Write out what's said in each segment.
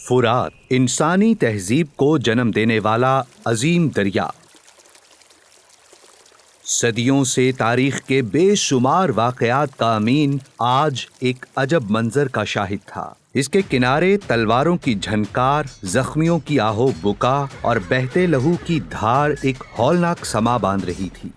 فرات انسانی تہذیب کو جنم دینے والا عظیم دریا، صدیوں سے تاریخ کے بے شمار واقعات کا امین آج ایک عجب منظر کا شاہد تھا۔ اس کے کنارے تلواروں کی جھنکار، زخمیوں کی آہو بکا اور بہتے لہو کی دھار ایک ہولناک سما باندھ رہی تھی۔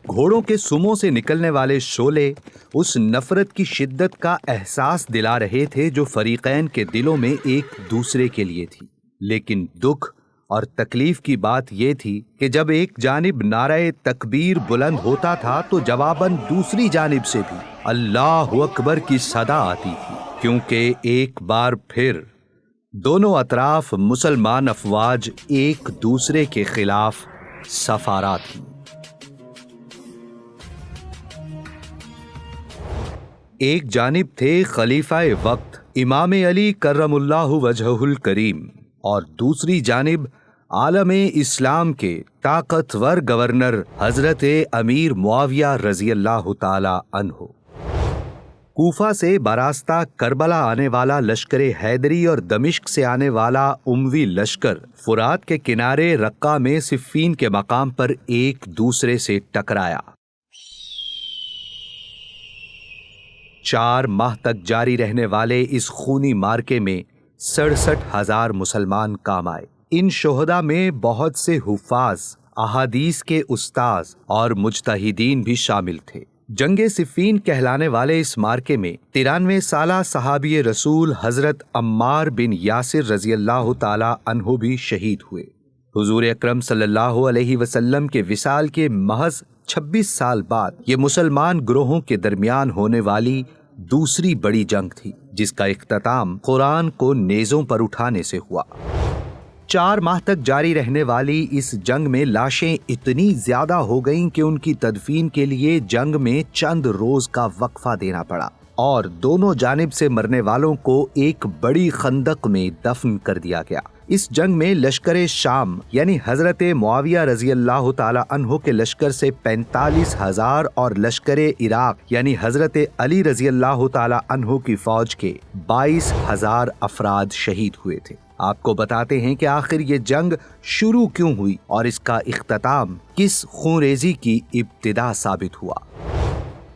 گھوڑوں کے سموں سے نکلنے والے شعلے اس نفرت کی شدت کا احساس دلا رہے تھے جو فریقین کے دلوں میں ایک دوسرے کے لیے تھی۔ لیکن دکھ اور تکلیف کی بات یہ تھی کہ جب ایک جانب نعرہ تکبیر بلند ہوتا تھا تو جواباً دوسری جانب سے بھی اللہ اکبر کی صدا آتی تھی، کیونکہ ایک بار پھر دونوں اطراف مسلمان افواج ایک دوسرے کے خلاف سفارا تھیں۔ ایک جانب تھے خلیفہ وقت امام علی کرم اللہ وجہہ الکریم، اور دوسری جانب عالم اسلام کے طاقتور گورنر حضرت امیر معاویہ رضی اللہ تعالی عنہ۔ کوفہ سے براستہ کربلا آنے والا لشکر حیدری اور دمشق سے آنے والا اموی لشکر فرات کے کنارے رقہ میں صفین کے مقام پر ایک دوسرے سے ٹکرایا۔ 4 ماہ تک جاری رہنے والے اس خونی مارکے میں 67,000 مسلمان کام آئے۔ ان شہداء میں بہت سے حفاظ، احادیث کے استاذ اور مجتہدین بھی شامل تھے۔ جنگ صفین کہلانے والے اس مارکے میں 93 سالہ صحابی رسول حضرت عمار بن یاسر رضی اللہ تعالی عنہ بھی شہید ہوئے۔ حضور اکرم صلی اللہ علیہ وسلم کے وصال کے محض 26 سال بعد یہ مسلمان گروہوں کے درمیان ہونے والی دوسری بڑی جنگ تھی، جس کا اختتام قرآن کو نیزوں پر اٹھانے سے ہوا۔ 4 ماہ تک جاری رہنے والی اس جنگ میں لاشیں اتنی زیادہ ہو گئیں کہ ان کی تدفین کے لیے جنگ میں چند روز کا وقفہ دینا پڑا، اور دونوں جانب سے مرنے والوں کو ایک بڑی خندق میں دفن کر دیا گیا۔ اس جنگ میں لشکر شام یعنی حضرت معاویہ رضی اللہ تعالی عنہ کے لشکر سے 45,000 اور لشکر عراق یعنی حضرت علی رضی اللہ تعالی عنہ کی فوج کے 22,000 افراد شہید ہوئے تھے۔ آپ کو بتاتے ہیں کہ آخر یہ جنگ شروع کیوں ہوئی اور اس کا اختتام کس خونریزی کی ابتدا ثابت ہوا۔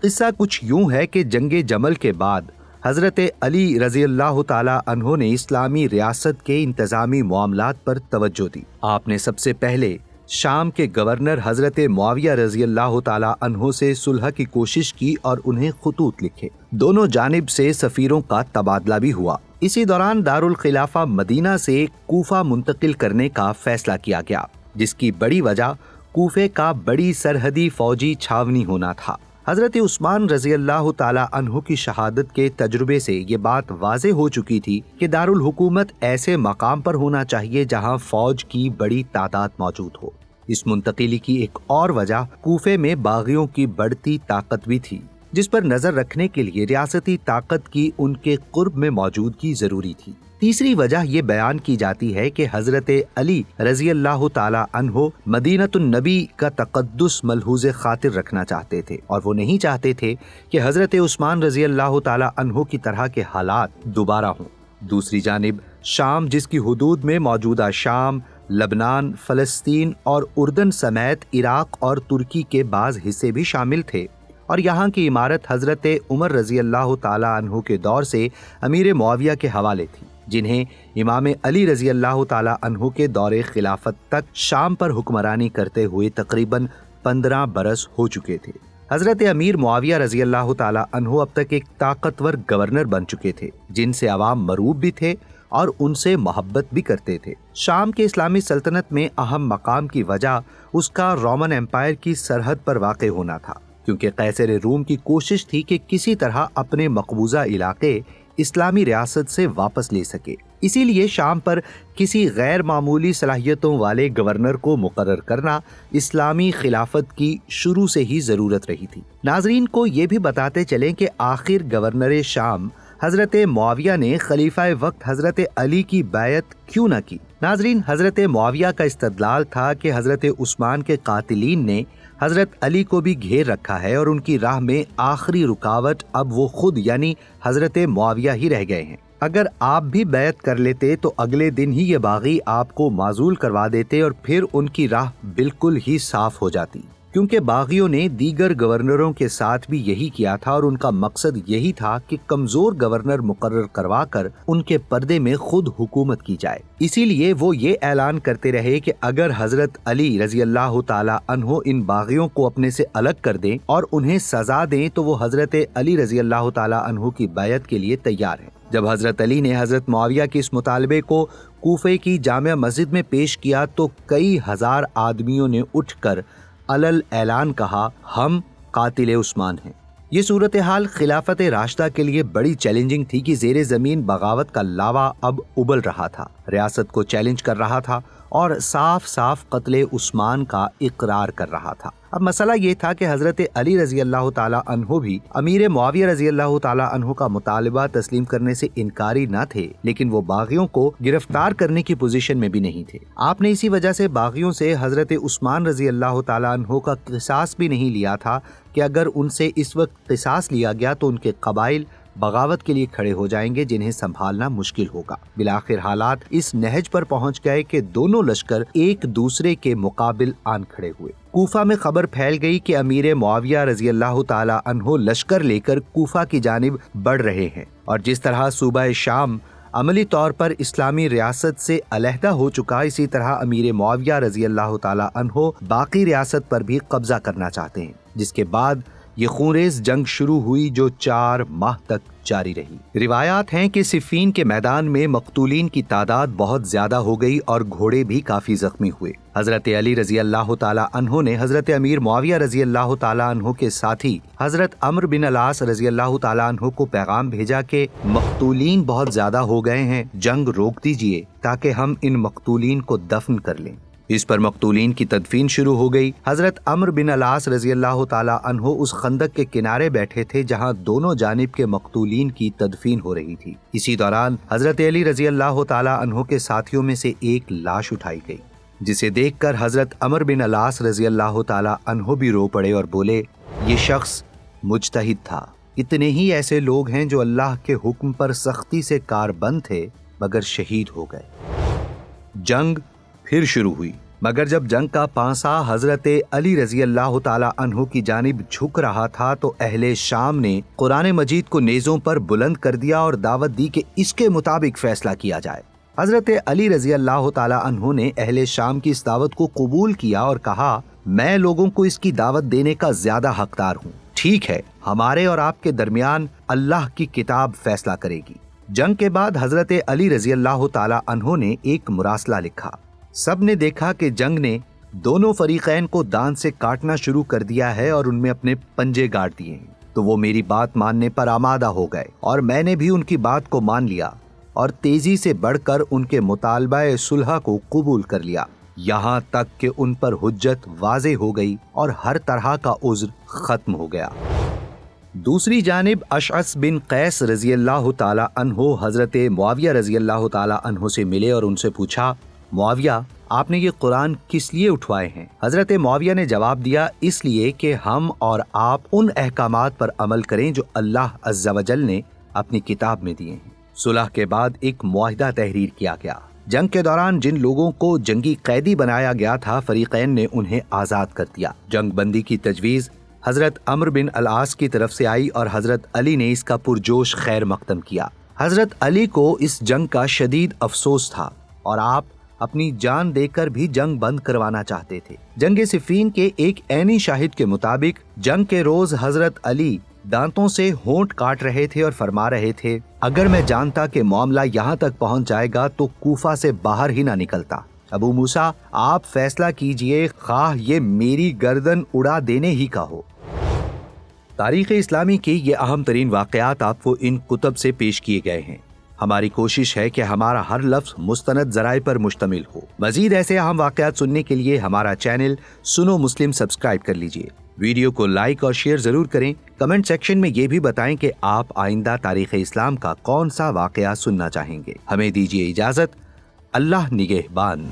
قصہ کچھ یوں ہے کہ جنگ جمل کے بعد حضرت علی رضی اللہ تعالی عنہ نے اسلامی ریاست کے انتظامی معاملات پر توجہ دی۔ آپ نے سب سے پہلے شام کے گورنر حضرت معاویہ رضی اللہ تعالی عنہ سے صلح کی کوشش کی اور انہیں خطوط لکھے۔ دونوں جانب سے سفیروں کا تبادلہ بھی ہوا۔ اسی دوران دارالخلافہ مدینہ سے کوفہ منتقل کرنے کا فیصلہ کیا گیا، جس کی بڑی وجہ کوفے کا بڑی سرحدی فوجی چھاونی ہونا تھا۔ حضرت عثمان رضی اللہ تعالی عنہ کی شہادت کے تجربے سے یہ بات واضح ہو چکی تھی کہ دارالحکومت ایسے مقام پر ہونا چاہیے جہاں فوج کی بڑی تعداد موجود ہو۔ اس منتقلی کی ایک اور وجہ کوفے میں باغیوں کی بڑھتی طاقت بھی تھی، جس پر نظر رکھنے کے لیے ریاستی طاقت کی ان کے قرب میں موجودگی ضروری تھی۔ تیسری وجہ یہ بیان کی جاتی ہے کہ حضرت علی رضی اللہ تعالی عنہ مدینۃ النبی کا تقدس ملحوظ خاطر رکھنا چاہتے تھے، اور وہ نہیں چاہتے تھے کہ حضرت عثمان رضی اللہ تعالی عنہ کی طرح کے حالات دوبارہ ہوں۔ دوسری جانب شام، جس کی حدود میں موجودہ شام، لبنان، فلسطین اور اردن سمیت عراق اور ترکی کے بعض حصے بھی شامل تھے، اور یہاں کی عمارت حضرت عمر رضی اللہ تعالی عنہ کے دور سے امیر معاویہ کے حوالے تھی، جنہیں امام علی رضی اللہ تعالی عنہ کے دور خلافت تک شام پر حکمرانی کرتے ہوئے تقریباً 15 برس ہو چکے تھے۔ حضرت امیر معاویہ رضی اللہ تعالی عنہ اب تک ایک طاقتور گورنر بن چکے تھے، جن سے عوام مروب بھی تھے اور ان سے محبت بھی کرتے تھے۔ شام کے اسلامی سلطنت میں اہم مقام کی وجہ اس کا رومن امپائر کی سرحد پر واقع ہونا تھا، کیونکہ قیصر روم کی کوشش تھی کہ کسی طرح اپنے مقبوضہ علاقے اسلامی ریاست سے واپس لے سکے۔ اسی لیے شام پر کسی غیر معمولی صلاحیتوں والے گورنر کو مقرر کرنا اسلامی خلافت کی شروع سے ہی ضرورت رہی تھی۔ ناظرین کو یہ بھی بتاتے چلیں کہ آخر گورنر شام حضرت معاویہ نے خلیفہ وقت حضرت علی کی بیعت کیوں نہ کی؟ ناظرین، حضرت معاویہ کا استدلال تھا کہ حضرت عثمان کے قاتلین نے حضرت علی کو بھی گھیر رکھا ہے اور ان کی راہ میں آخری رکاوٹ اب وہ خود یعنی حضرت معاویہ ہی رہ گئے ہیں۔ اگر آپ بھی بیعت کر لیتے تو اگلے دن ہی یہ باغی آپ کو معزول کروا دیتے اور پھر ان کی راہ بالکل ہی صاف ہو جاتی، کیونکہ باغیوں نے دیگر گورنروں کے ساتھ بھی یہی کیا تھا اور ان کا مقصد یہی تھا کہ کمزور گورنر مقرر کروا کر ان کے پردے میں خود حکومت کی جائے۔ اسی لیے وہ یہ اعلان کرتے رہے کہ اگر حضرت علی رضی اللہ تعالی عنہ ان باغیوں کو اپنے سے الگ کر دیں اور انہیں سزا دیں تو وہ حضرت علی رضی اللہ تعالی عنہ کی بیعت کے لیے تیار ہیں۔ جب حضرت علی نے حضرت معاویہ کے اس مطالبے کو کوفے کی جامع مسجد میں پیش کیا تو کئی ہزار آدمیوں نے اٹھ کر علل اعلان کہا، ہم قاتل عثمان ہیں۔ یہ صورتحال خلافت راشدہ کے لیے بڑی چیلنجنگ تھی کہ زیر زمین بغاوت کا لاوا اب ابل رہا تھا، ریاست کو چیلنج کر رہا تھا اور صاف صاف قتل عثمان کا اقرار کر رہا تھا۔ اب مسئلہ یہ تھا کہ حضرت علی رضی اللہ تعالی عنہ بھی امیر معاویہ رضی اللہ تعالی عنہ کا مطالبہ تسلیم کرنے سے انکاری نہ تھے، لیکن وہ باغیوں کو گرفتار کرنے کی پوزیشن میں بھی نہیں تھے۔ آپ نے اسی وجہ سے باغیوں سے حضرت عثمان رضی اللہ تعالی عنہ کا قصاص بھی نہیں لیا تھا کہ اگر ان سے اس وقت قصاص لیا گیا تو ان کے قبائل بغاوت کے لیے کھڑے ہو جائیں گے جنہیں سنبھالنا مشکل ہوگا۔ بالآخر حالات اس نہج پر پہنچ گئے کہ دونوں لشکر ایک دوسرے کے مقابل آن کھڑے ہوئے۔ کوفہ میں خبر پھیل گئی کہ امیر معاویہ رضی اللہ تعالی عنہ لشکر لے کر کوفہ کی جانب بڑھ رہے ہیں، اور جس طرح صوبہ شام عملی طور پر اسلامی ریاست سے علیحدہ ہو چکا، اسی طرح امیر معاویہ رضی اللہ تعالی عنہ باقی ریاست پر بھی قبضہ کرنا چاہتے ہیں، جس کے بعد یہ خونریز جنگ شروع ہوئی جو 4 ماہ تک جاری رہی۔ روایات ہیں کہ صفین کے میدان میں مقتولین کی تعداد بہت زیادہ ہو گئی اور گھوڑے بھی کافی زخمی ہوئے۔ حضرت علی رضی اللہ تعالی عنہ نے حضرت امیر معاویہ رضی اللہ تعالی عنہ کے ساتھی حضرت عمرو بن العاص رضی اللہ تعالی عنہ کو پیغام بھیجا کہ مقتولین بہت زیادہ ہو گئے ہیں، جنگ روک دیجیے تاکہ ہم ان مقتولین کو دفن کر لیں۔ اس پر مقتولین کی تدفین شروع ہو گئی۔ حضرت عمرو بن العاص رضی اللہ تعالی عنہ اس خندق کے کنارے بیٹھے تھے جہاں دونوں جانب کے مقتولین کی تدفین ہو رہی تھی۔ اسی دوران حضرت علی رضی اللہ تعالی عنہ کے ساتھیوں میں سے ایک لاش اٹھائی گئی، جسے دیکھ کر حضرت عمرو بن العاص رضی اللہ تعالی عنہ بھی رو پڑے اور بولے، یہ شخص مجتہد تھا۔ اتنے ہی ایسے لوگ ہیں جو اللہ کے حکم پر سختی سے کاربند تھے مگر شہید ہو گئے۔ جنگ پھر شروع ہوئی، مگر جب جنگ کا پانسا حضرت علی رضی اللہ تعالی عنہ کی جانب جھک رہا تھا تو اہل شام نے قرآن مجید کو نیزوں پر بلند کر دیا اور دعوت دی کہ اس کے مطابق فیصلہ کیا جائے۔ حضرت علی رضی اللہ تعالی عنہ نے اہل شام کی اس دعوت کو قبول کیا اور کہا، میں لوگوں کو اس کی دعوت دینے کا زیادہ حقدار ہوں۔ ٹھیک ہے، ہمارے اور آپ کے درمیان اللہ کی کتاب فیصلہ کرے گی۔ جنگ کے بعد حضرت علی رضی اللہ تعالی عنہ نے ایک مراسلہ لکھا۔ سب نے دیکھا کہ جنگ نے دونوں فریقین کو دان سے کاٹنا شروع کر دیا ہے اور ان میں اپنے پنجے گاڑ دیے ہیں، تو وہ میری بات ماننے پر آمادہ ہو گئے اور میں نے بھی ان کی بات کو مان لیا اور تیزی سے بڑھ کر ان کے مطالبہ صلح کو قبول کر لیا، یہاں تک کہ ان پر حجت واضح ہو گئی اور ہر طرح کا عذر ختم ہو گیا۔ دوسری جانب اشعث بن قیس رضی اللہ تعالی عنہ حضرت معاویہ رضی اللہ تعالی عنہ سے ملے اور ان سے پوچھا، معاویہ، آپ نے یہ قرآن کس لیے اٹھوائے ہیں؟ حضرت معاویہ نے جواب دیا، اس لیے کہ ہم اور آپ ان احکامات پر عمل کریں جو اللہ عز و جل نے اپنی کتاب میں دیے ہیں۔ صلح کے بعد ایک معاہدہ تحریر کیا گیا۔ جنگ کے دوران جن لوگوں کو جنگی قیدی بنایا گیا تھا، فریقین نے انہیں آزاد کر دیا۔ جنگ بندی کی تجویز حضرت عمرو بن العاص کی طرف سے آئی اور حضرت علی نے اس کا پرجوش خیر مقدم کیا۔ حضرت علی کو اس جنگ کا شدید افسوس تھا اور آپ اپنی جان دے کر بھی جنگ بند کروانا چاہتے تھے۔ جنگ صفین کے ایک عینی شاہد کے مطابق جنگ کے روز حضرت علی دانتوں سے ہونٹ کاٹ رہے تھے اور فرما رہے تھے، اگر میں جانتا کہ معاملہ یہاں تک پہنچ جائے گا تو کوفہ سے باہر ہی نہ نکلتا۔ ابو موسیٰ، آپ فیصلہ کیجئے، خواہ یہ میری گردن اڑا دینے ہی کا ہو۔ تاریخ اسلامی کے یہ اہم ترین واقعات آپ کو ان کتب سے پیش کیے گئے ہیں۔ ہماری کوشش ہے کہ ہمارا ہر لفظ مستند ذرائع پر مشتمل ہو۔ مزید ایسے اہم واقعات سننے کے لیے ہمارا چینل سنو مسلم سبسکرائب کر لیجئے۔ ویڈیو کو لائک اور شیئر ضرور کریں۔ کمنٹ سیکشن میں یہ بھی بتائیں کہ آپ آئندہ تاریخ اسلام کا کون سا واقعہ سننا چاہیں گے۔ ہمیں دیجیے اجازت۔ اللہ نگہبان۔